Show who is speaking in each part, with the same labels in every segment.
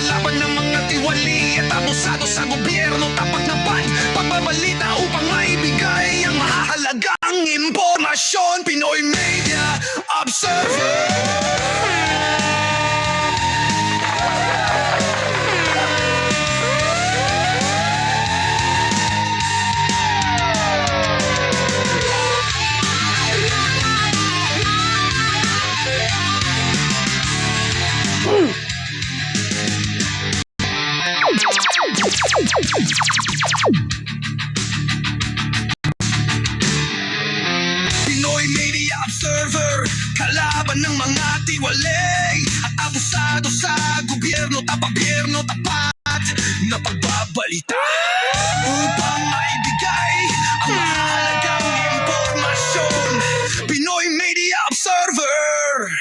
Speaker 1: kalaban ng mga tiwali at abusado sa gobyerno. Tapat na pagbabalita upang maibigay ang mahalagang impormasyon. Pinoy Media Observer. Pinoy Media Observer, kalaban ng mga tiwalay at abusado sa gobyerno. Tapat na pagbabalita upang maibigay ang mahalagang impormasyon. Pinoy Media Observer.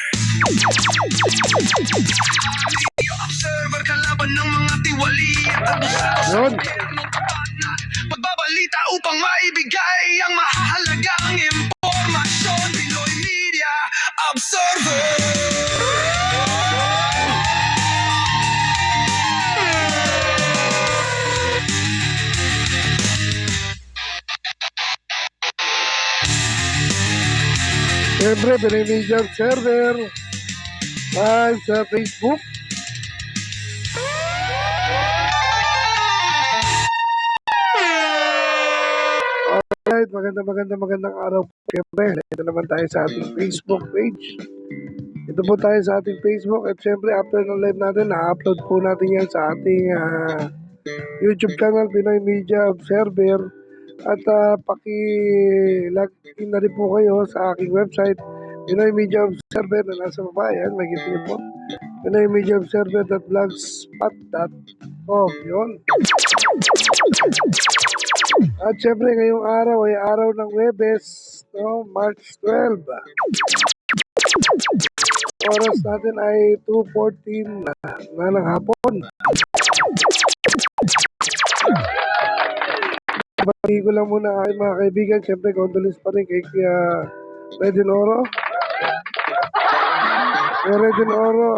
Speaker 1: Media Observer, kalaban ng mga tiwali at abusado sa gobyerno. Tapat na pagbabalita upang maibigay ang mahalagang impormasyon. Pinoy Media Observer.
Speaker 2: Siyempre, Pinoy Media Observer live sa Facebook. Alright, magandang araw po. Siyempre, ito naman tayo sa ating Facebook page. Ito po tayo sa ating Facebook at siyempre, after ng live natin, na-upload po natin yan sa ating YouTube channel, Pinoy Media Observer. At paki-login na rin po kayo sa aking website, Pinoy Media Observer, na nasa baba. Yan, makikita niyo po. Pinoy Media Observer.blogspot.com. Yun. At syempre, ngayong araw ay araw ng Huwebes, no? March 12. Oras natin ay 2:14 na ng hapon. Bati ko lang muna ay mga kaibigan. Siyempre, condolence pa rin kay Redin Oro. Kay Redin Oro,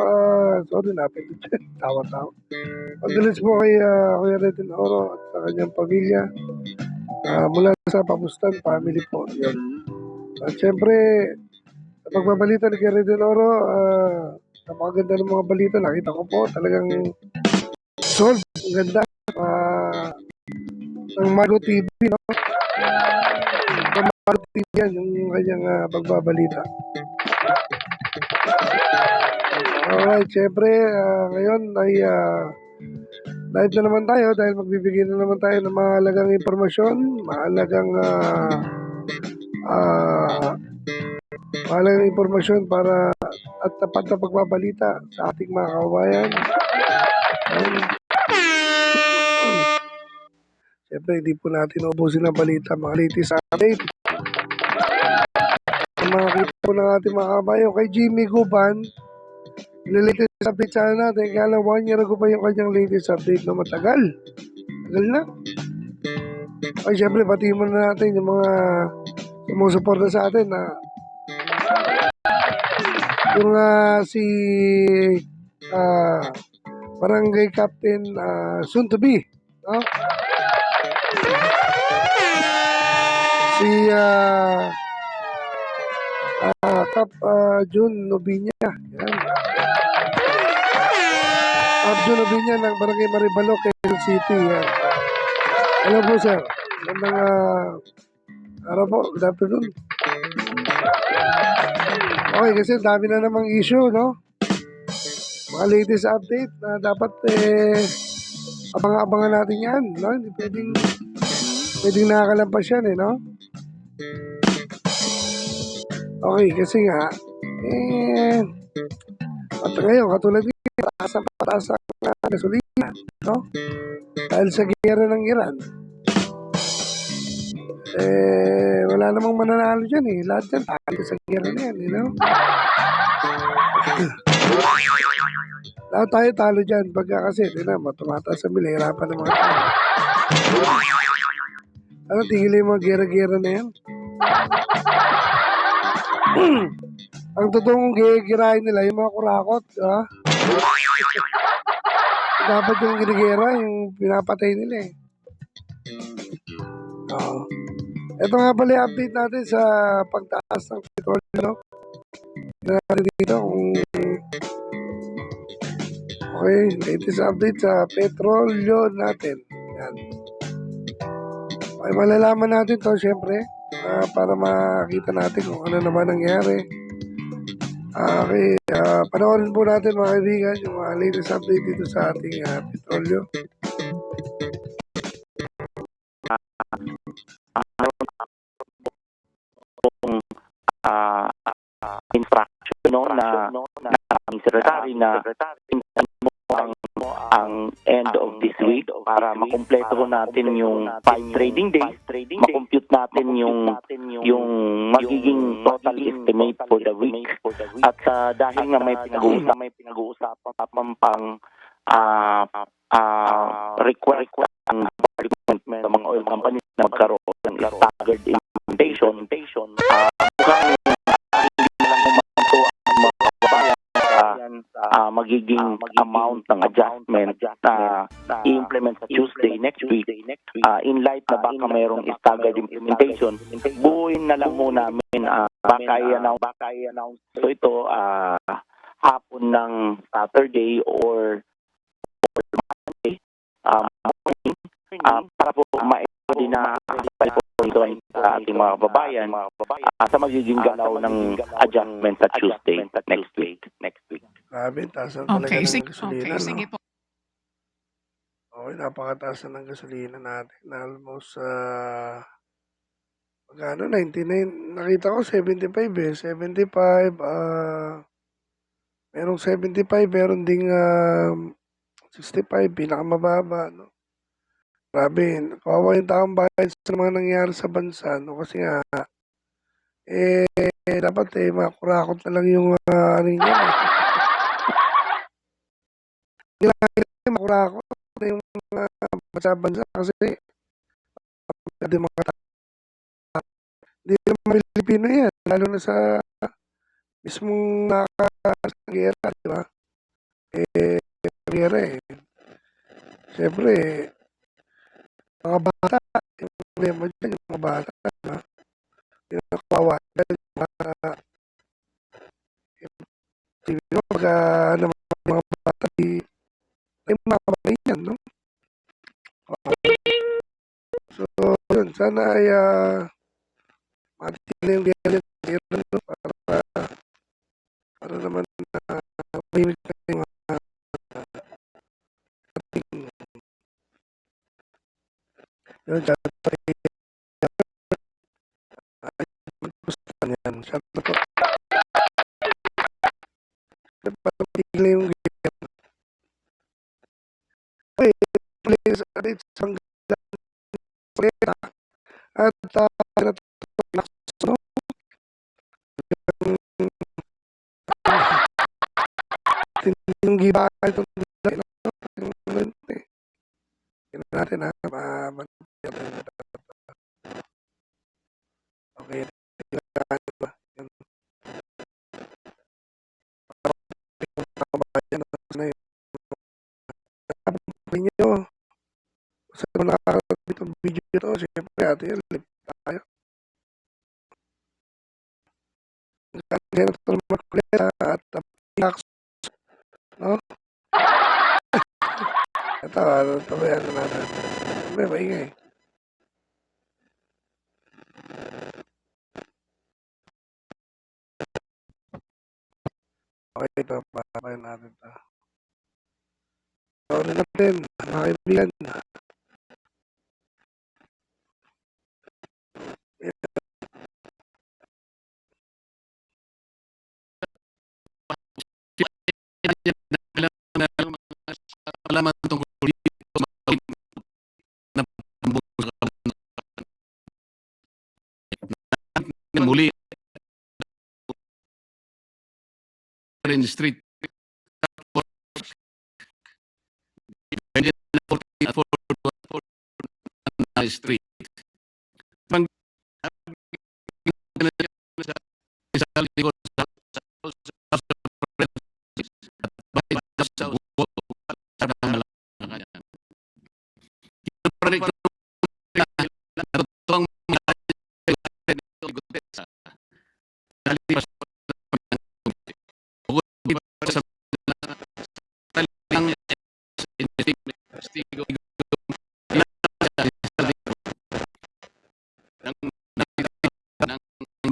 Speaker 2: sorry, napindot siya. Tawa-tawa. Condolence po kay Kuya Redin Oro at sa kanyang pamilya. Mula sa Pabustan family po. Yun. At siyempre, pagbabalita ni Kuya Redin Oro, napakaganda ng mga balita. Nakita ko po talagang solve. Ang ganda. Ng Mago TV, no? Ng Mago TV yan, yung kanyang pagbabalita. Alright, syempre, ngayon ay live na naman tayo dahil magbibigay na naman tayo ng mahalagang impormasyon, mahalagang impormasyon para at tapat na pagbabalita sa ating mga kababayan. Siyempre, hindi po natin ubusin ang balita, mga latest update. Mga kita po ng ating mga kabayo kay Jimmy Guban, latest update sana natin. Kaya lang 1 year ago pa yung kanyang latest update na matagal. Tagal na. Ay, siyempre, pati mo na natin yung mga sumusuporta sa atin na yung si Barangay Captain soon to be, no? Si June Nobinya. Yan. June Nobinya ng Barangay Maribalo, Quezon City. Yan. Hello po, sir. Magandang araw po. Good afternoon. Okay, kasi dami na namang issue, no? Mga latest update na dapat abang-abangan natin yan, no? Hindi pwedeng nakakalampas yan, no? Okay, kasi nga, at ngayon, katulad nito, pataas ang gasolina, no? Dahil sa giyera ng Iran, wala namang mananalo dyan, lahat dyan, talo sa giyera na yan, you know? Lahat tayo talo dyan, pagka kasi, tumataas sa mila, hirapan ng mga tao. Ano, tigil yung mga giyera-giyera na yan? Ang totoong girahin nila, yung mga kurakot, ha? dapat yung ginigera, yung pinapatay nila eh. Oo. Ito nga pala yung update natin sa pagtaas ng petrolyo, no? Tignan natin dito kung okay, latest update sa petrolyo natin. Yan. Okay, malalaman natin to syempre para makita natin kung ano naman nangyari. Okay, panoorin po natin mga kaibigan yung latest update dito sa ating petrolyo.
Speaker 3: Infraction no na aming secretary na ang end of this week para makumpleto ko natin yung 5 trading days, makompute natin yung magiging total estimate for the week. At dahil nga may pinag-uusapan pang request ang government sa mga oil companies na magkaroon ng staggered implementation, mukhang magiging amount ng adjustment na i-implement sa Tuesday next week, in light na baka mayroong staggered implementation, buuin na lang muna namin, baka i-announce so ito hapon ng Saturday or Monday morning, para po ma-coordinate sa ating mga babayan sa magiging galaw ng adjustment sa Tuesday next week.
Speaker 2: Grabe, taas na talaga ng gasolina.
Speaker 4: Okay, sige po.
Speaker 2: Okay, napakataas na ng gasolina natin. Na almost, magkano, 99, nakita ko 75 eh. 75, merong 75, meron ding 65, pinakamababa, no? Grabe, kawawa yung taong bayan sa mga nangyari sa bansa, no? Kasi nga, dapat makurakot na lang yung ano yun eh. Makurakot na yung bansa kasi hindi naman Pilipino yan, lalo na sa mismong nakakagera, di ba? Gera eh. Siyempre, mga bata, yung problema dyan, yung mga bata, di ba? Yung nakawawa, mga bata, ay makakamay yan, no? So, yun, sana ay matigil na yung gera, no? Para naman mahimik na yung yun, yan. Shout out po. Para matigil na yung gera. Okay, please, isang at yung giba itong natin okay ninyo sa nakakarating itong video ito, siyempre atin live tayo kaya ito makulit at relax, no? ito ba yan natin may maingay okay, ito papayin natin ito sorry natin mga kaibigan
Speaker 4: Alaman tungkol dito na muli Orange Street Street investigo ng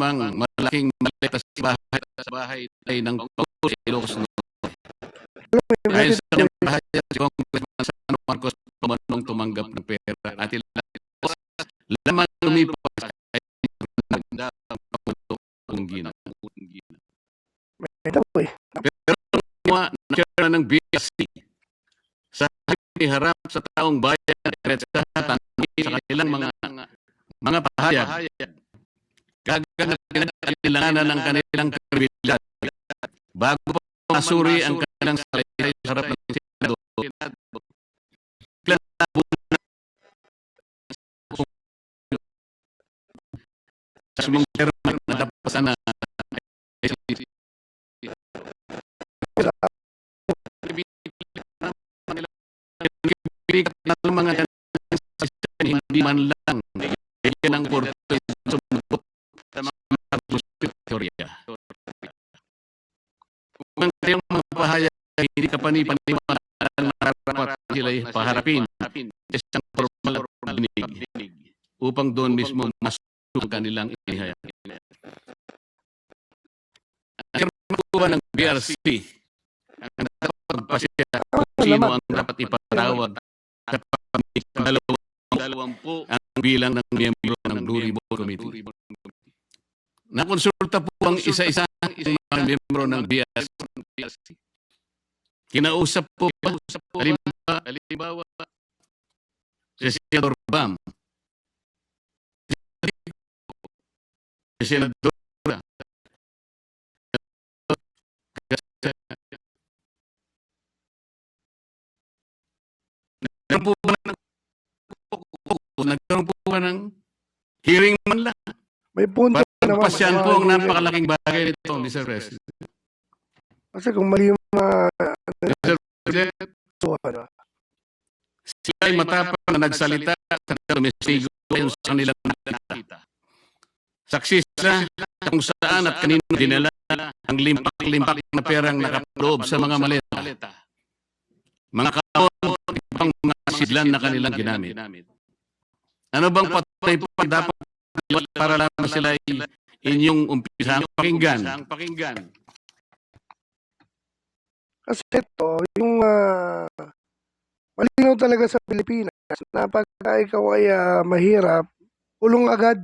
Speaker 4: mga malaking maleta sa bahay ng Pangulo sa Ilocos Norte. Dahil sa kanyang bahaya, si Congressman Sano Marcos Pamanong tumanggap ng pera at ilang lamang lumipas ay nagdang ng gina.
Speaker 2: Ito eh.
Speaker 4: Pero nung na chairman ng BSC, sa harap sa taong bayan at sa tanongin sa kanilang mga pahayag, gaganap kailangan ng kanilang kredibilidad bago pa masuri ang kanilang salaysay sa harap ng Senado. Sa sumang chairman na dapasan na pilikat ng mga hindi man lang bigyan ng portfolio sumubok sa mga teorya. Kung ang kayong mga pahayag hindi ka panipaniwala na dapat sila'y paharapin isang formal at dinig upang doon mismo masuk ang kanilang inihayag. Ang chairman po ng BRC ang dapat magpasya kung sino ang dapat ipatawag sa dalawampu ang bilang ng miyembro ng Blue Ribbon Committee. Nakonsulta po ang isa-isa ng mga miyembro ng BRC. Kinausap po halimbawa si Senador Bam, si Senador nagkaroon po ba ng hearing man lang?
Speaker 2: May punto naman.
Speaker 4: Pasyan po ang napakalaking bagay nito, Mr. President.
Speaker 2: Kasi kung mali yung
Speaker 4: Mr. President,
Speaker 2: ano,
Speaker 4: sila ay matapang na nagsalita sa domestigo ayon sa kanilang nakita. Saksi sila kung saan at kanino dinala ang limpak-limpak na perang nakapaloob sa mga maleta. Mga kaon, ibang mga sidlan na kanilang ginamit. Ano bang patay pa dapat para lamang sila ay inyong umpisang pakinggan?
Speaker 2: kasi ito, yung malinaw talaga sa Pilipinas na pagka ikaw ay mahirap, kulong agad.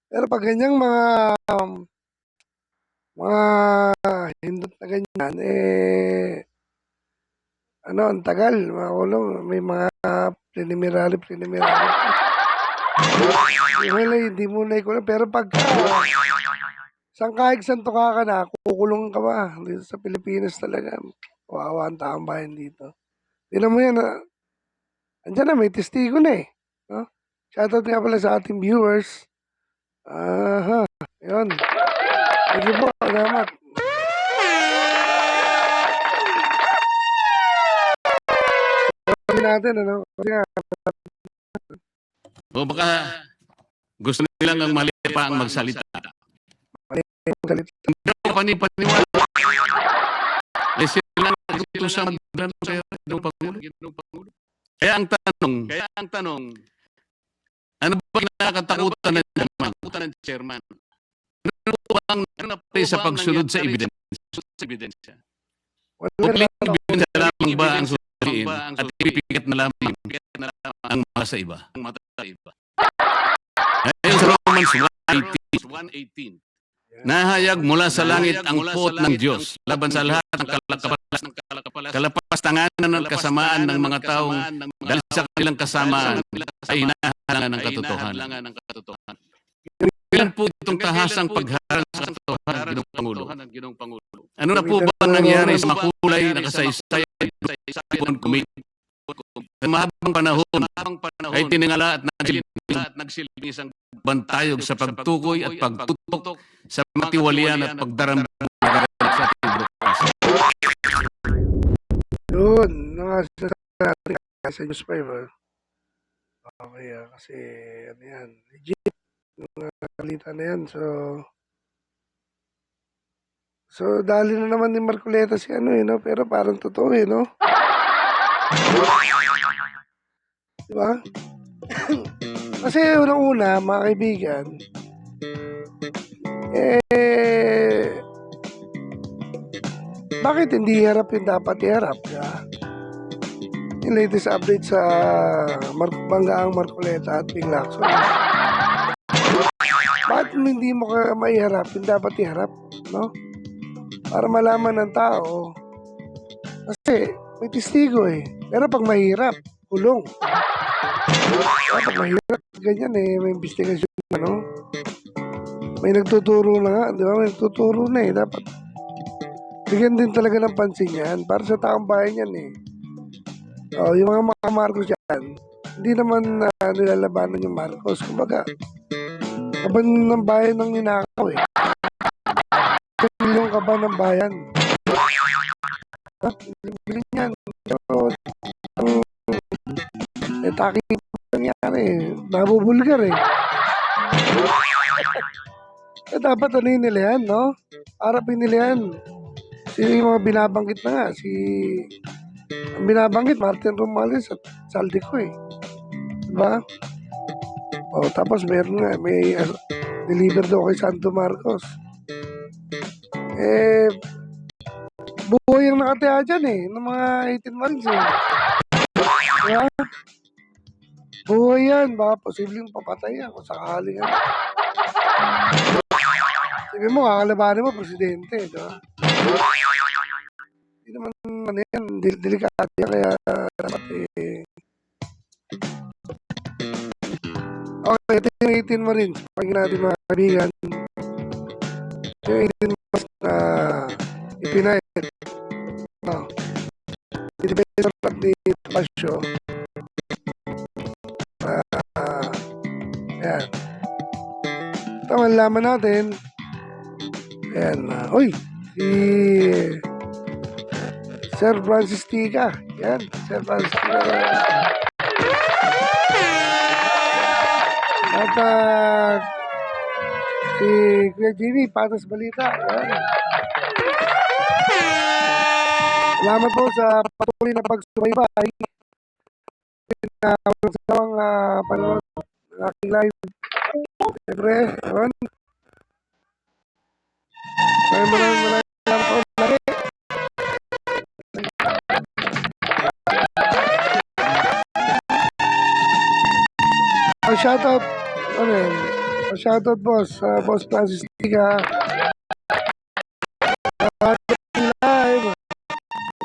Speaker 2: Pero pag ganyang mga hindot na ganyan, ang tagal, mga kulong, may mga preliminary. Wala, hindi mo na ikulang. Pero pag sangkahig santo ka na, kukulong ka ba? Dito sa Pilipinas talaga. Kawawa ang taong bayan dito. Tignan mo yan, andyan na, may testigo na eh. No? Shoutout nga pala sa ating viewers. Yun. Thank you po, salamat. Natin, kasi nga,
Speaker 4: O baka gusto nilang ang mali pa ang magsalita. Hindi ako panipaniwala. Sila lang ito sa magdano sa Ginoong Pangulo. Kaya ang tanong, ano ba kinakatakutan ng chairman? Ano ba ang napay sa pagsunod sa ebidensya? Public ebidensya lamang ba ang susunodin at ipipigat na lamang ang mata sa iba? Ngayon sa Romans 1:18, nahayag mula sa langit ang puot ng Diyos laban sa lahat ng kalapastanganan ng kasamaan ng mga taong dahil sa kanilang kasamaan ay hinahalangan ng katotohanan. Kailan po itong tahasang pagharang sa katotohanan ng Ginoong Pangulo? Ano na po ba nangyari sa makulay na kasaysayan sa Ribbon Committee? Sa mahabang panahon ay tiningala at nagsilbing isang bantayog sa pagtukoy at pagtutok sa matiwalian at pagdarambang sa ating broadcast.
Speaker 2: Yun, nasasabi sa News 5. Okay, kasi ano yan, legit yung balita na yan. So So, dali na naman ni Marcoleta si ano eh, no? Pero parang totoo eh, no? Diba? Kasi unang-una, mga kaibigan, bakit hindi harap yung dapat iharap? Diba? Yung latest update sa Banggaang Marcoleta at Ping Lacson. Bakit hindi mo maiharap yung dapat iharap? No? Para malaman ng tao. Kasi may testigo eh. Pero pag mahirap, kulong. Pag mahirap, ganyan eh. May investigasyon, ano? May nagtuturo na nga, di ba? May nagtuturo na eh. Dapat bigyan din talaga ng pansin yan. Para sa taong bayan yan eh. Yung mga Marcos yan, hindi naman nilalabanan yung Marcos. Kumbaga, kaban ng bayan ng ninakaw eh. Yung kaban ng bayan. Bilin yan. So, taki nangyari. Nabubulgar eh. Dapat ano yung nila yan, no? Harapin nila yan. Yung mga binabanggit na nga. Ang binabanggit, Martin Romales at Saldico eh. Diba? Tapos meron nga, may deliver daw kay Santo Marcos. Buhay ang nakataya dyan eh, ng mga 18 months eh. Diba? Buhay yan, baka posibleng papatay yan kung sakaling yan. Sabi mo, kakalabanin mo, presidente, diba? Hindi naman, ano yan, delikado yan, kaya dapat eh. Okay, ito yung 18 Marines, pag natin mga kaibigan. Yung 18 Marines na ipinayad. Depende sa ni Pasyo. Ayan. Ito, malaman natin. Ayan. Uy, si Sir Francis Tica. Ayan, Sir Francis Tica. At si Kuya Jimmy, Patas Balita. Ayan. Salamat po sa patuloy na pagsubaybay na walang panonood ng aking live. Siyempre, yun. Maraming salamat po lagi. Shoutout, shoutout boss, Boss Francis Tica. Live.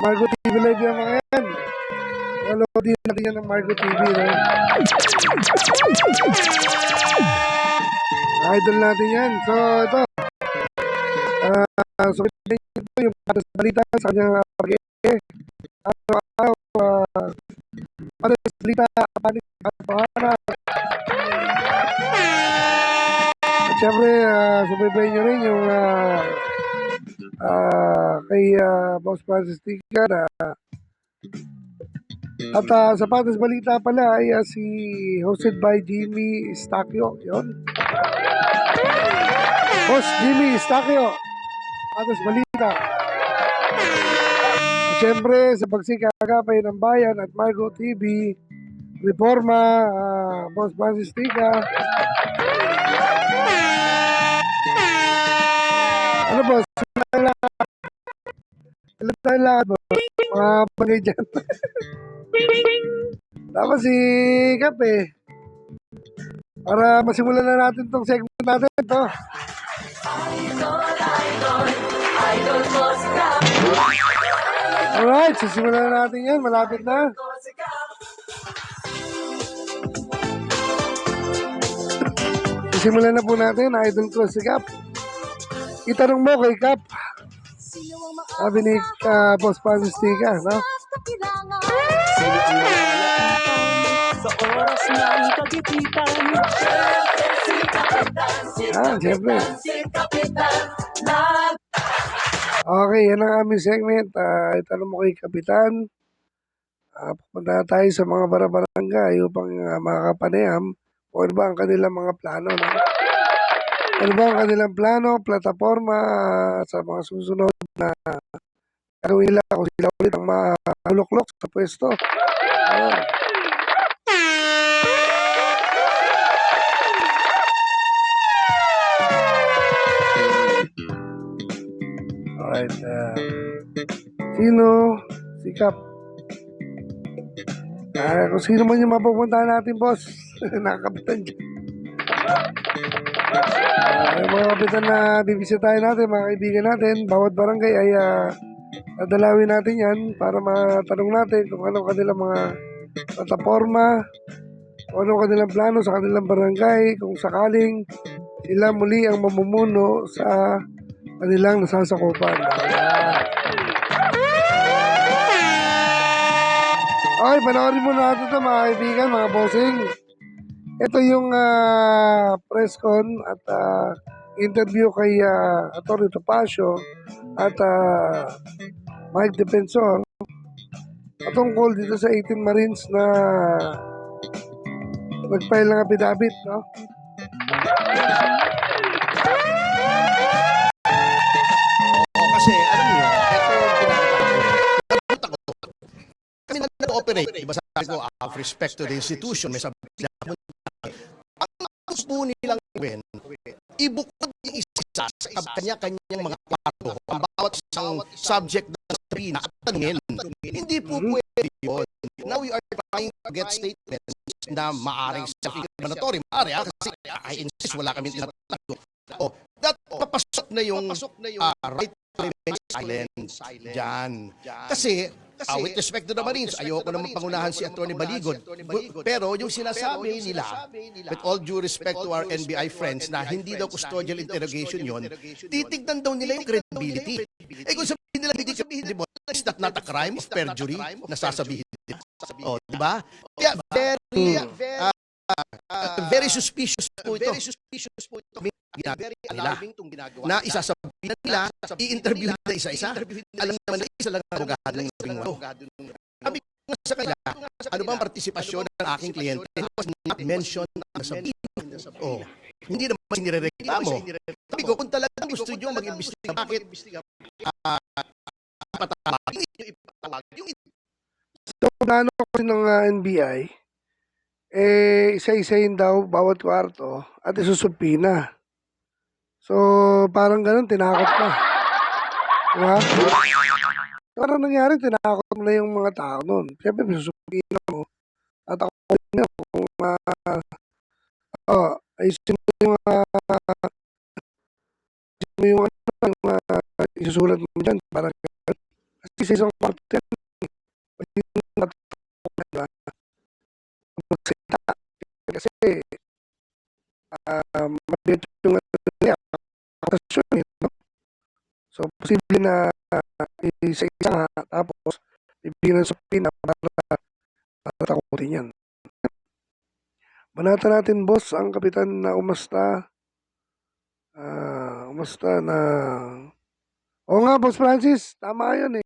Speaker 2: Margo TV live yung mga yan. Nanood din natin yan ng Margo TV. No? Idol natin yan. So, ito. So, ito yung patas balita sa kanyang pag-e. Araw-araw, patas balita, panik at pahanap. At syempre, subaybay nyo rin yung kay Boss Francis Tica na at sa Patas Balita pala ay si hosted by Jimmy Stacchio. Yun. Boss Jimmy Stacchio, Patas Balita. At syempre sa pagsikagapay ng bayan at Margo TV, Reforma, Boss Francis Tica. Ano boss? Ilan tayo lahat boss? Mga panay dyan. Tapos si Kap eh. Para masimulan na natin tong segment natin ito. Alright, sisimulan na natin yan. Malapit na. Sisimulan na po natin. Idol ko si Kap. Itanong mo kay Kap. Sabi ni Boss Francis Tica, no?
Speaker 5: Sa oras ng kagipitan,
Speaker 2: Siyempre. Okay, yan ang aming segment. Itanong mo kay Kapitan. Pupunta na tayo sa mga barabarangay upang makakapanayam kung ano ba ang kanilang mga plano. No? ano ba ang kanilang plano, plataforma sa mga susunod na gagawin nila kung sila ulit ang maluklok sa pwesto. Ayun. Alright. Sino? Sikap. Kung sino man yung mapupuntahan natin, boss. Nakakapitan dyan. Yung mga kapitan na bibisitahin natin, mga kaibigan natin, bawat barangay ay dadalawin natin yan para matanong natin kung ano kanilang mga plataforma, kung ano kanilang plano sa kanilang barangay, kung sakaling sila muli ang mamumuno sa kanilang nasasakupan. Okay, panoorin mo natin ito mga kaibigan, mga bossing. Ito yung press con at interview kay Atty. Topacio at Mike Defensor patungkol dito sa 18 Marines na nag-file ng affidavit, no?
Speaker 6: Kasi alam niyo, ito yung pinakita ko. Kami na nag-operate, diba sabi ko, out of respect to the institution, may sabi nila, ang gusto po nilang gawin, ibukod yung isa sa kanya-kanyang mga kwarto, ang bawat isang subject na sabihin at tanungin. Hindi po pwede yun. Now we are trying to get statements na maaring self-explanatory. Maaari, kasi I insist, wala kami tinatago. That papasok na yung right to remain silent dyan. Kasi, with respect to the Marines, ayoko naman pangunahan si Atty. Baligod. Pero yung sinasabi nila, with all due respect to our NBI friends, na hindi daw custodial interrogation yon, titignan daw nila yung credibility. Kung sabihin nila hindi credible, is that not a crime of perjury na sasabihin nila? Diba? Kaya very suspicious po ito. Ginagawa nila na isasabihin nila, i-interview nila isa-isa. Alam naman na isa lang ang abogado ng labing-walo. Sabi ko nga sa kanila, ano bang partisipasyon ng aking kliyente was not mentioned na sabihin. Hindi naman sinirereklamo. Sabi ko, kung talagang gusto nyo mag-imbestiga, bakit patawag?
Speaker 2: So, plano kasi ng NBI, isa-isayin daw bawat kwarto at isusupina. So, parang ganun, tinakot na. Diba? Parang nangyari, tinakot mo na yung mga tao nun. Siyempre, isusupina mo. At ako na kung ayusin mo yung isusulat mo dyan. Parang kasi sa isang kwarto yan, kasi mabigat yung atasyon, no? So, posible na isa-isa nga, tapos bibigyan ng supina para takutin yan. Banata natin, boss, ang kapitan na umasta na oo nga, boss Francis, tama yun eh.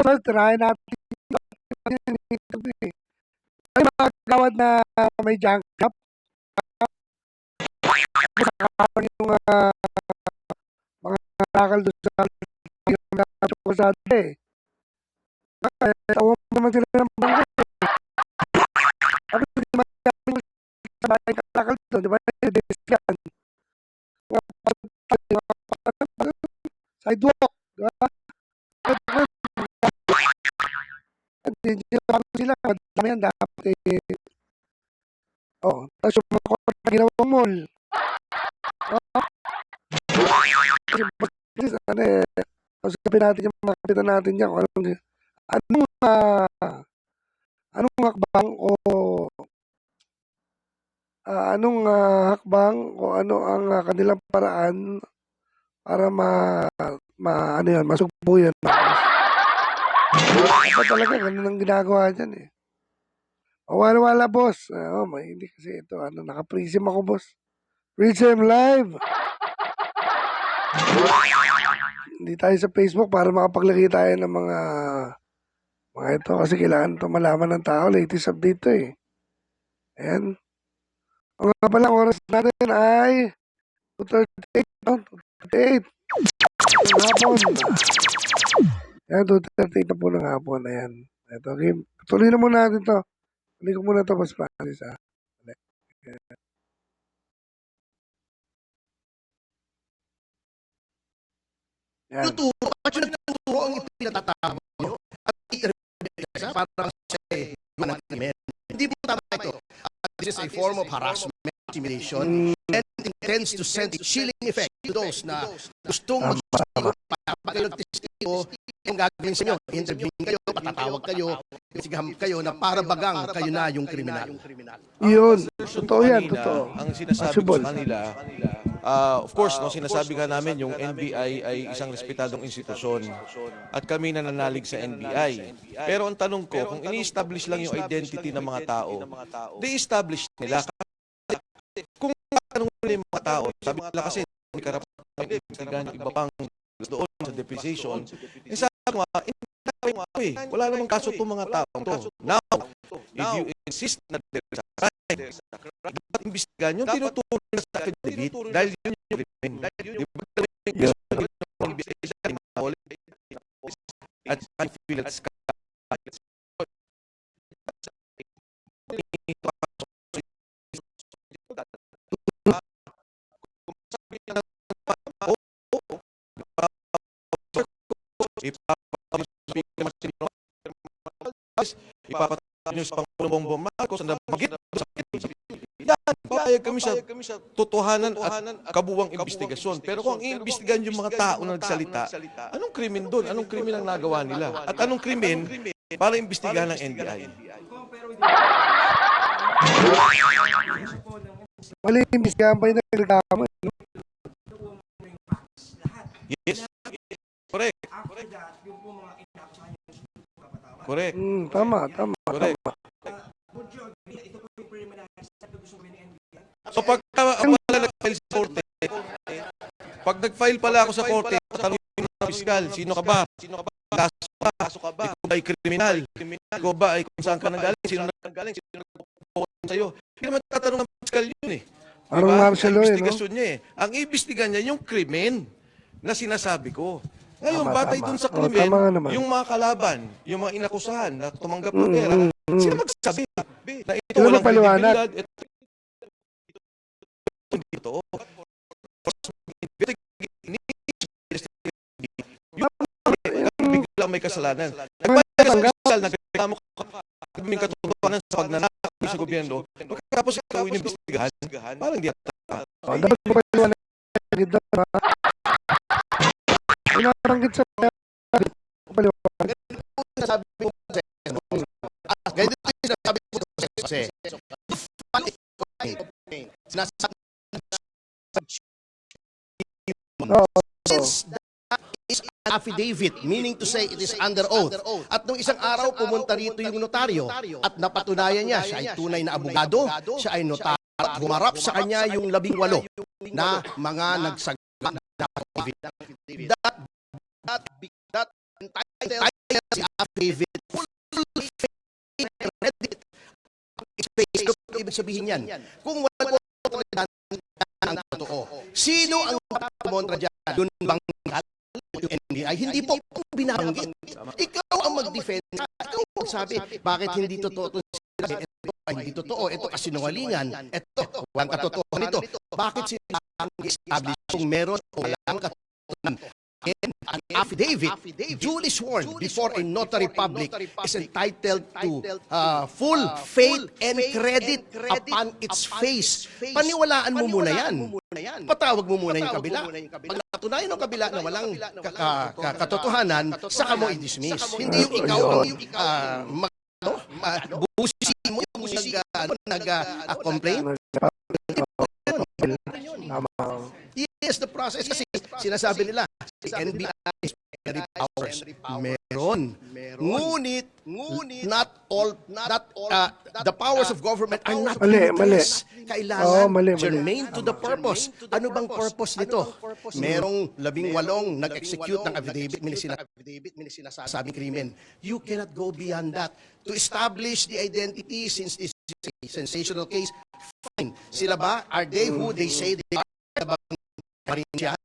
Speaker 2: Tama, tirahin natin. Ay, mga kagawad na may junk shop. Yung mga nakal doon sa eh. Tawag mo naman sila ng bangka. Tapos hindi naman sa bahay kakal doon, di ba? Desyan. Sidewalk, di ba? Hindi sila, madami yan dapat eh. Tapos yung mga kwarto na ginawang mall. Kasi sabihin natin yung mga kapitan natin dyan, anong hakbang o ano ang kanilang paraan para masugpo yan. Dapat talaga, ganun ang ginagawa dyan eh. Wala, boss. Hindi kasi ito, naka-prism ako, boss. Prism live! Hindi tayo sa Facebook para makapaglagay tayo ng mga Mga ito kasi kailangan ito malaman ng tao. Latest update to eh. Ayan. O nga pala, ang oras natin ay 2:38. No? 2:38. Ng hapon. Ayan, 2:38 na po ng hapon. Ayan. Ito, game. Tuloy na muna natin to. Tuloy ko muna to, Boss Francis. Ha? Ayan.
Speaker 6: Tuturo, at yung nagtuturo ang ipinatatawag nyo. At i-represent parang say, hindi mo tama ito. This is a form of harassment, intimidation, and intends to send a chilling effect to those na gustong mag-testigo, pag kayo nag-testigo, yung gagawin sa inyo, interviewin kayo, patatawag kayo, sigaham kayo na para bagang kayo na yung kriminal.
Speaker 2: Yun. Totoo yan, totoo.
Speaker 7: Ang sinasabi ko sa kanila, of course, no, sinasabi nga namin yung NBI ay isang respetadong institusyon at kami nananalig sa NBI. Pero ang tanong ko, kung ini-establish lang yung identity ng mga tao, de-establish nila. Kung tanong nila yung mga tao, sabi nila kasi may karapatan investigahan yung iba pang doon sa depreciation, sabi ko nga, wala namang kaso itong mga tao to. Now, if you insist na there is a crime, dapat imbestigahan yung tinuturo na sa affidavit dahil yun yung krimen. At I feel it's ipapatawag nyo sa Pangulong Bongbong Marcos na magit sa yan, papayag kami sa totohanan at kabuwang investigasyon. Pero kung iimbestigahan yung mga tao na nagsalita, anong krimen doon? Anong krimen ang nagawa nila? At anong krimen para imbestigahan ng NBI?
Speaker 2: Mali, imbestigahan pa yung nagreklamo.
Speaker 7: Yes. Correct. Correct.
Speaker 2: Tama.
Speaker 7: Correct. So wala nag-file sa korte, pag nag-file pala ako sa korte, tanongin ng piskal, sino ka ba? Kaso ka ba? Ikaw ba ay kriminal? Ikaw ba ay kung saan ka nanggaling? Sino nanggaling? Sino nagpo-point sa'yo? Hindi naman tatanong ng piskal yun eh.
Speaker 2: Parang martial law,
Speaker 7: investigasyon niya eh. Ang ibestigan niya yung krimen na sinasabi ko. Ngayon, batay dun sa krimen, yung mga kalaban, yung mga inakusahan na tumanggap ng pera, sila magsabi na ito walang kredibilidad, hindi totoo. Yung biglang may kasalanan. Nagreklamo ka kaming katotohanan sa pagnanakot sa gobyerno, pagkatapos ikaw inimbestigahan, parang di ata.
Speaker 2: Dapat mo paliwanag dito. Pinaranggit sa paliwanag.
Speaker 6: Sabi ko ganito yung sinasabi ko kasi sinasabi since that is an affidavit, meaning to say it is under oath. At nung isang araw, pumunta rito yung notaryo at napatunayan niya, siya ay tunay na abogado, siya ay notaryo at humarap sa kanya yung 18 na mga nagsagawa na affidavit. That entire si affidavit, full credit. Ibig sabihin yan, kung wala ko ang totoo, sino ang makakontra dyan? Yun bang yung NBI? Hindi po binabanggit. Ikaw ang mag-defend. Ikaw ang magsabi, bakit hindi totoo ito? Ito ay hindi totoo. Ito kasinungalingan. Ito, walang katotohanan ito. Bakit sila ang establish kung meron o walang katotohanan? An affidavit duly sworn before a notary public is entitled to full faith and credit upon its face. Paniwalaan mo muna yan. Patawag mo muna yung kabila. Pag natunayan ng kabila na walang katotohanan, saka mo i-dismiss. Hindi yung ikaw ang busin mo yung nag-complain. Yes, the process kasi sinasabi nila si NBI plenary powers. Meron. Ngunit, the powers of government are not
Speaker 2: Mali.
Speaker 6: limitless.
Speaker 2: Oo,
Speaker 6: Kailangan
Speaker 2: mali.
Speaker 6: germane to the purpose. Ano bang purpose nito? Merong 18 nag-execute ng affidavit, may sinasabing krimen. You cannot go beyond that. To establish the identity, since this is a sensational case, fine. Sila ba? Are they who they say they are? Pa rin yan?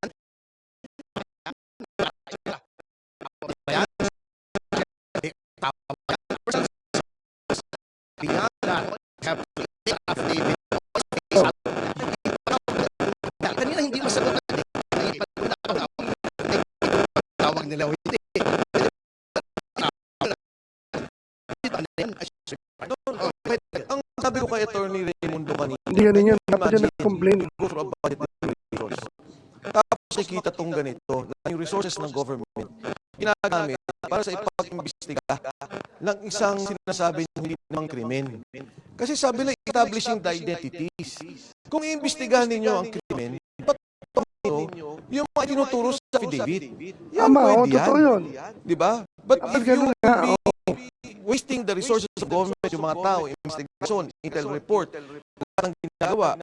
Speaker 6: Beyond that, have to take affidavit. Kanina hindi masagot natin. Tawag nila o hindi.
Speaker 7: Ang sabi ko kay Attorney Raimundo kanina,
Speaker 2: Hindi ganun yan. Dapat yun nag-complain.
Speaker 7: go for a budget resource. Tapos nakikita tong ganito, na yung resources ng government ginagamit para sa ipag-imbestiga ng isang sinasabi ng hindi namang krimen. Kasi sabi nila, establishing the identities. Kung iimbestigahan ninyo ang krimen, ba't yung mga tinuturo sa affidavit? Yan,
Speaker 2: Tama,
Speaker 7: pwede
Speaker 2: totoo yun.
Speaker 7: Di ba? But
Speaker 2: Dapat
Speaker 7: if you
Speaker 2: ganun nga,
Speaker 7: be wasting the resources of government, yung mga tao, investigation, intel report, lahat ng ginagawa,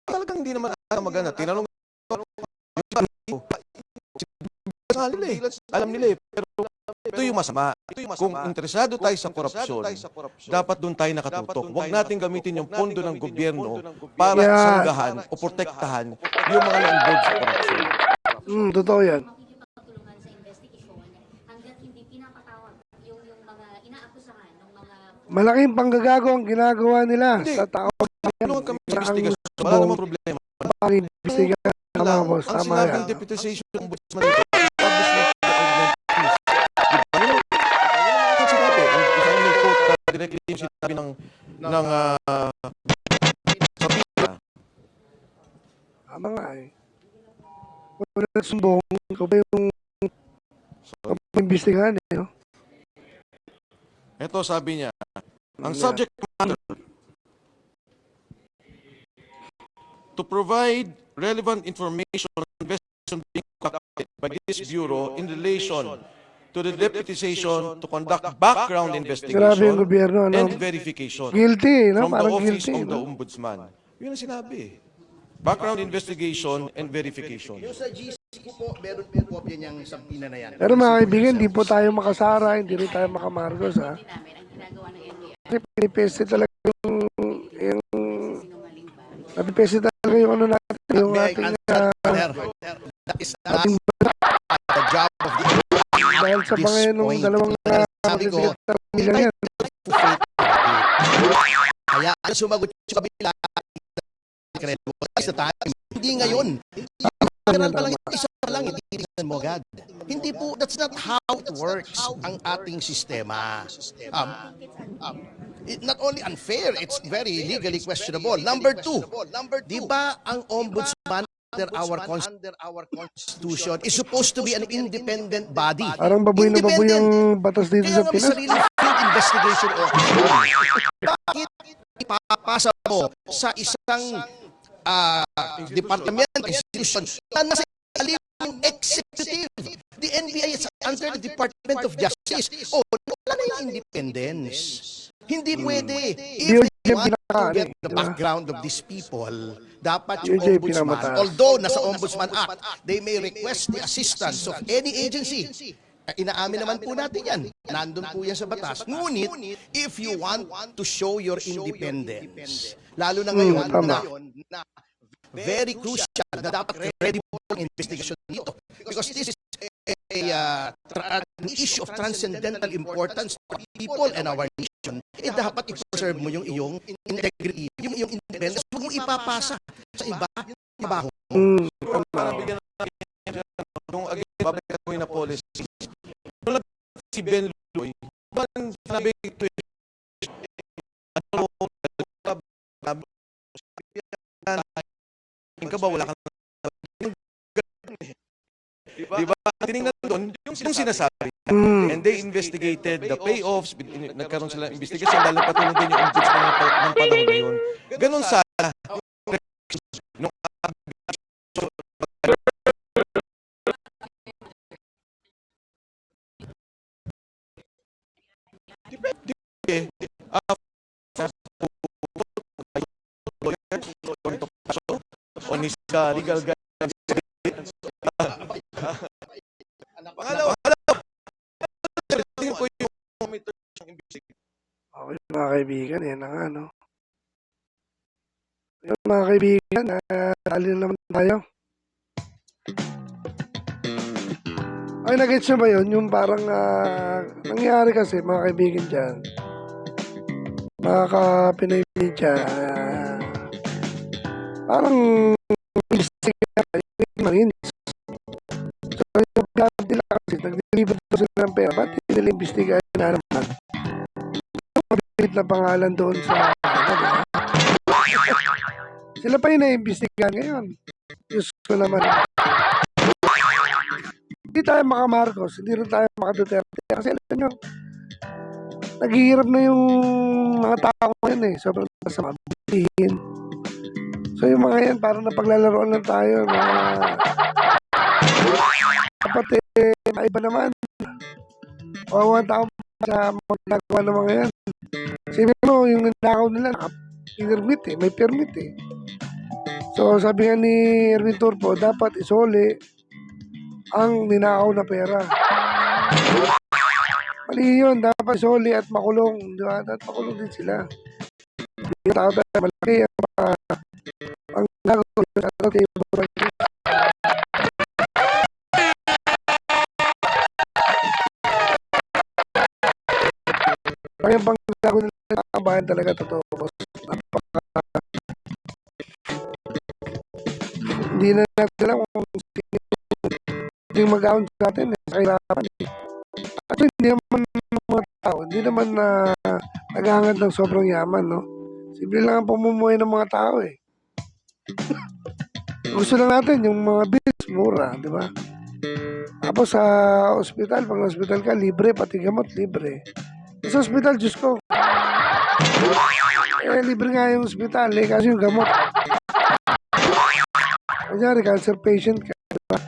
Speaker 7: talagang hindi naman maganda. Tinanong alam nila eh. Pero ito yung masama. Kung interesado tayo sa korupsyon, dapat doon tayo nakatutok. Huwag natin gamitin yung pondo ng gobyerno para
Speaker 2: Yeah.
Speaker 7: sanggahan o protektahan yung mga na-involved sa korupsyon.
Speaker 2: Totoo yan.
Speaker 8: makikipagtulungan sa investigation hanggat hindi pinapatawag yung mga inaakusahan ng mga
Speaker 2: Malaking panggagago ang ginagawa nila sa tao.
Speaker 7: Tulungan kami sa
Speaker 2: Na ang
Speaker 7: investigasyon. Wala namang problema.
Speaker 2: Pag-imbestiga. Tama, boss.
Speaker 7: Ang
Speaker 2: Tama
Speaker 7: sinabing
Speaker 2: yan.
Speaker 7: deputization ng ombudsman dito, establishment of identities. Diba? Yun ang sinabi. If I may quote directly yung sinabi ng Sapira.
Speaker 2: Tama nga eh. Wala na sumbong. Ikaw ba yung imbestigahan eh, no?
Speaker 7: Ito sabi niya, ang subject matter to provide relevant information on investigation being conducted by this bureau in relation to the deputization to conduct background
Speaker 2: Grabe yung
Speaker 7: investigation
Speaker 2: gobyerno, ano?
Speaker 7: and verification
Speaker 2: Guilty, no?
Speaker 7: from the
Speaker 2: Parang
Speaker 7: office
Speaker 2: guilty.
Speaker 7: of the
Speaker 2: No?
Speaker 7: ombudsman. Yun ang sinabi. Background investigation and verification.
Speaker 6: Yung sa GC ko po, meron po kopya niyang sampina na yan.
Speaker 2: Pero mga kaibigan, di po tayo makasara, hindi rin tayo makamargos, ha?
Speaker 8: namin ang ginagawa ng NBI
Speaker 2: Kasi pinipeste talaga yung napipeste talaga yung ano natin, yung ating,
Speaker 6: That is not the job of the
Speaker 2: dahil sa mga nung dalawang
Speaker 6: Sabi ko,
Speaker 2: nila yan.
Speaker 6: Kaya ano sumagot yung kabila sa time. Hindi ngayon. General pa lang, isa pa lang, hindi mo agad. Hindi po, that's not how it works ang ating sistema. Not only unfair, it's very legally questionable. Number two, di ba ang ombudsman under our constitution is supposed to be an independent body?
Speaker 2: Parang baboy na baboy ang batas dito
Speaker 6: Kaya
Speaker 2: sa
Speaker 6: nga may
Speaker 2: Pinas.
Speaker 6: sariling field investigation officer. Bakit ipapasa mo sa isang department, institution na nasa ilalim ng executive? The NBI is under the Department of Justice. Oh, wala na yung independence. Hindi pwede. If they want to get the background of these people, dapat yung
Speaker 2: DOJ
Speaker 6: ombudsman,
Speaker 2: pinamataas.
Speaker 6: although nasa Ombudsman Act, they may request the assistance of any agency. Inaamin naman po natin yan. Nandun po yan sa batas. Ngunit, if you want to show your independence, lalo na ngayon
Speaker 2: tama.
Speaker 6: na very crucial na dapat credible ang investigation dito. Because this is an issue of transcendental importance to people and our nation. Dapat i-preserve mo yung iyong integrity, yung iyong independence. Huwag mo ipapasa sa iba, trabaho.
Speaker 7: Para bigyan natin yung again, babalik ko na policy. Nung si Ben Luloy, ban sinabi ito ka ba wala kang diba? Tinignan doon yung sinasabi. And they investigated the payoffs, nagkaroon sila investigation dahil patulong din yung ombudsman ng panahon na yun. Ganon sana. Nung going to paso on his legal guidance. Pangalawa, tingin ko yung monitor ng investigation.
Speaker 2: Okay, mga kaibigan, yan na nga, no? Yun, mga kaibigan, dali na naman tayo. Ay, nag-gets nyo ba yun? Yung parang nangyari kasi, mga kaibigan dyan, mga ka-Pinoy media, parang yung Marines. So, yung plan nila kasi, nag-deliver sila ng pera, ba't hindi nila imbestigahan na naman? Mabilit na pangalan doon sa sila pa yung naimbestigahan ngayon. Diyos ko naman. Hindi tayo maka-Marcos, hindi rin tayo maka-Duterte. Kasi alam nyo, naghihirap na yung mga tao ngayon eh. Sobrang masama. So yung mga yan, parang napaglalaroan lang tayo. Dapat maiba naman. Kawawang tao sa mga ginagawa ng mga yan. Sabi mo, yung nakaw nila, naka-permit eh. May permit eh. So sabi nga ni Erwin Turpo, dapat isoli ang ninakaw na pera. Mali yun, dapat isoli at makulong. Di ba? At makulong din sila. Hindi tao tayo malaki ang nagawin sa table. Kaya pang gagawin nila ang bayan talaga totoo. Hindi na natin alam kung hindi mag-out sa atin sa kailangan at hindi naman mga tao, hindi naman naghahangad ng sobrang yaman, no? Simple lang ang pamumuhay ng mga tao eh. Gusto lang natin yung mga bills mura, di ba? Tapos sa ospital, pag na-hospital ka, libre, pati gamot, libre. Sa ospital, Diyos ko, libre nga yung ospital kasi yung gamot. Kunyari, cancer patient ka, diba?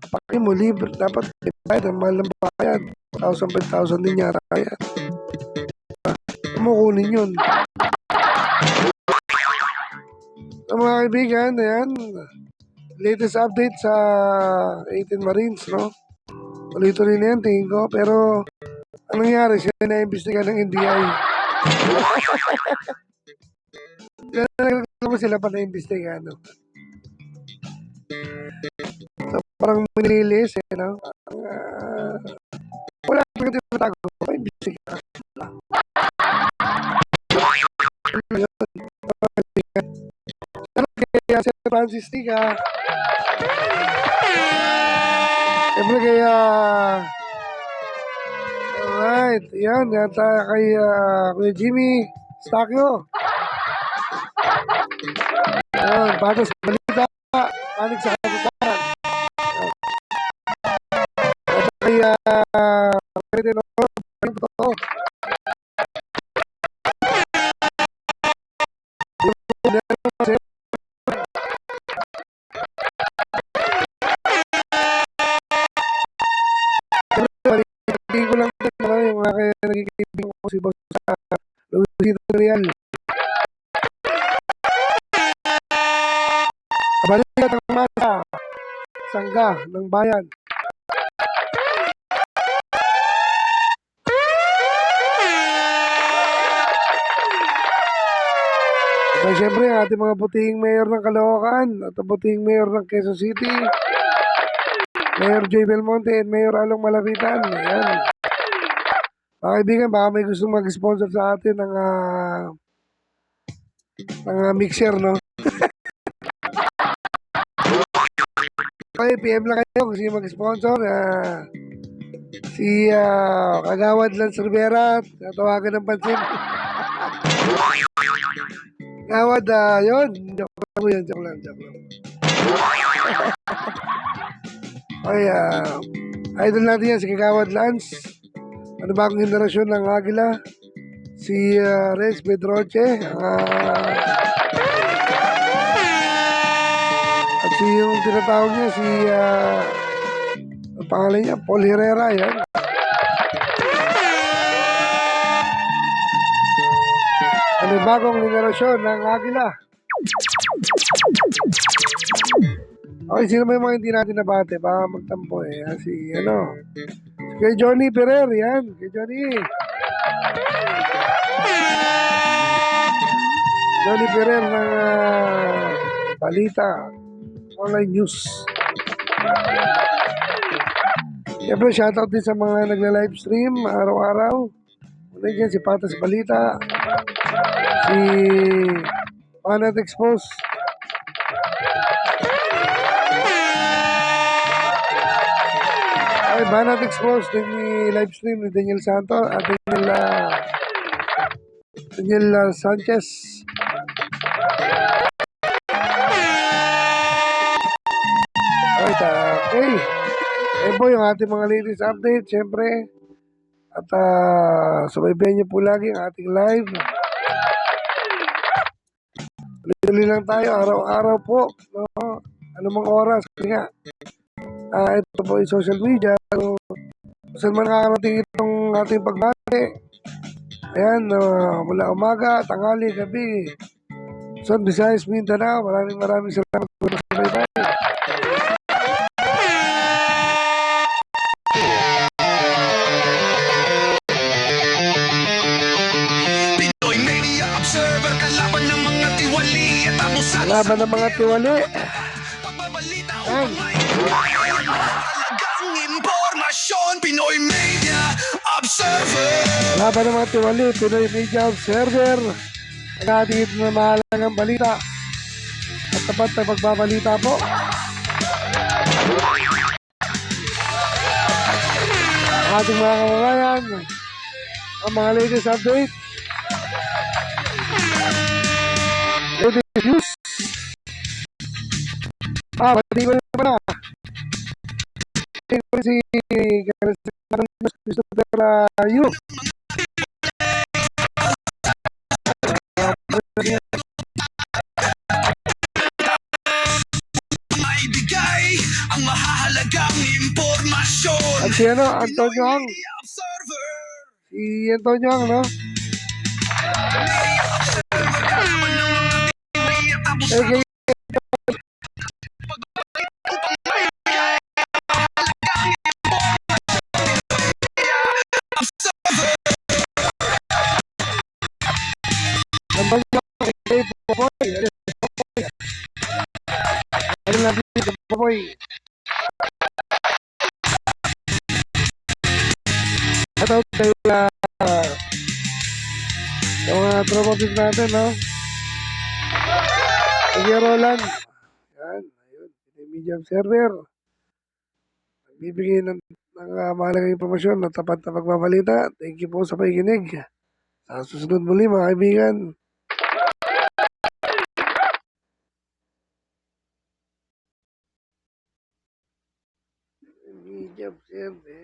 Speaker 2: Paki mo, libre. Dapat bayad, ang mahal ng bayad. 1,000, 5,000 din yata yan. Kumukunin yun. So, mga kaibigan, ayan, latest update sa 18 Marines, no? Tuloy-tuloy na yan, tingin ko. Pero, anong nangyari? Sila na-imbestiga ng NBI. Sila pa na-imbestiga, no? So, parang minilis, no? Wala pa rin tinatago. Imbestiga. Kaya si Francis Tika, siyempre kaya alright, yan yata kay Kuya Jimmy Stakyo. Yan, bago sa balita, panig sa kasutan. At kay pwede no, hindi ko lang yung mga kaya nagkikibig ko si Boss sa Luisito Real. Kabalikat ang masa, sangga ng bayan. At syempre, ang ating mga puting mayor ng Caloocan at ang puting mayor ng Quezon City, Mayor Joy Belmonte and Mayor Along Malapitan. Ayan. Mga kaibigan, baka may gusto mag-sponsor sa atin ng mixer, no? Okay, PM lang kayo kung sino mag-sponsor. Si Kagawad Lance Rivera, tawagan ng pansin. Kagawad, yun. Joke lang. Okay, idol natin yan, si Kagawad Lance. Ano bagong generasyon ng Agila? Si Rez Pedroche. At si yung tinatawag niya, si ang pangalan niya, Paul Herrera, yan. bagong henerasyon ng Agila. Okay, sino ba yung mga hindi natin nabate? Baka magtampo eh. Si kay Johnny Ferrer, yan. Kay Johnny. Johnny Ferrer ng Balita Online News. Siyempre, shoutout din sa mga nagla-livestream araw-araw. Una dyan, si Patas Balita, si Banat Expose, ay Banat Expose din ni livestream ni Daniel Santos at Daniel Sanchez. Alright, okay. Po yung ating mga latest update, syempre. At subaybayan niyo po lagi ang ating live. Tuloy lang tayo, araw-araw po. No? Anumang oras. Kasi nga, ito po yung social media. So, saan man nakakarating itong ating pagbate. Ayan, mula umaga, tanghali, gabi. Luzon, Visayas, Mindanao. Maraming salamat po sa subaybay.
Speaker 1: Pinoy Media Observer, kalaban ng mga tiwali at abusan sa
Speaker 2: Laban ng mga tiwali.
Speaker 1: pagbabalita upang maibigan ang mahalagang impormasyon. Pinoy Media Observer.
Speaker 2: Laban ng mga tiwali, Pinoy Media Observer. Naghatid na mahalagang balita at tapat na pagbabalita po. Ating mga kababayan, ang mga latest update, latest news. Pati ko na pala. Pati ko si Christopher Yu.
Speaker 1: Maibigay ang mahalagang impormasyon.
Speaker 2: At si Antonio Ang.
Speaker 1: Media Observer.
Speaker 2: Si Antonio Ang, no?
Speaker 1: Kalaban ng mga tiwali at abusan
Speaker 2: Okay. Antonio Ang, kay Popoy. Ano lang dito, Popoy. At out kay sa mga tropopis natin, no? Sige, Roland. Yan, ayun. Media Observer. Nagbibigay ng mahalagang impormasyon na tapat na pagbabalita. Thank you po sa pakikinig. Sa susunod muli, mga kaibigan. Media Observer.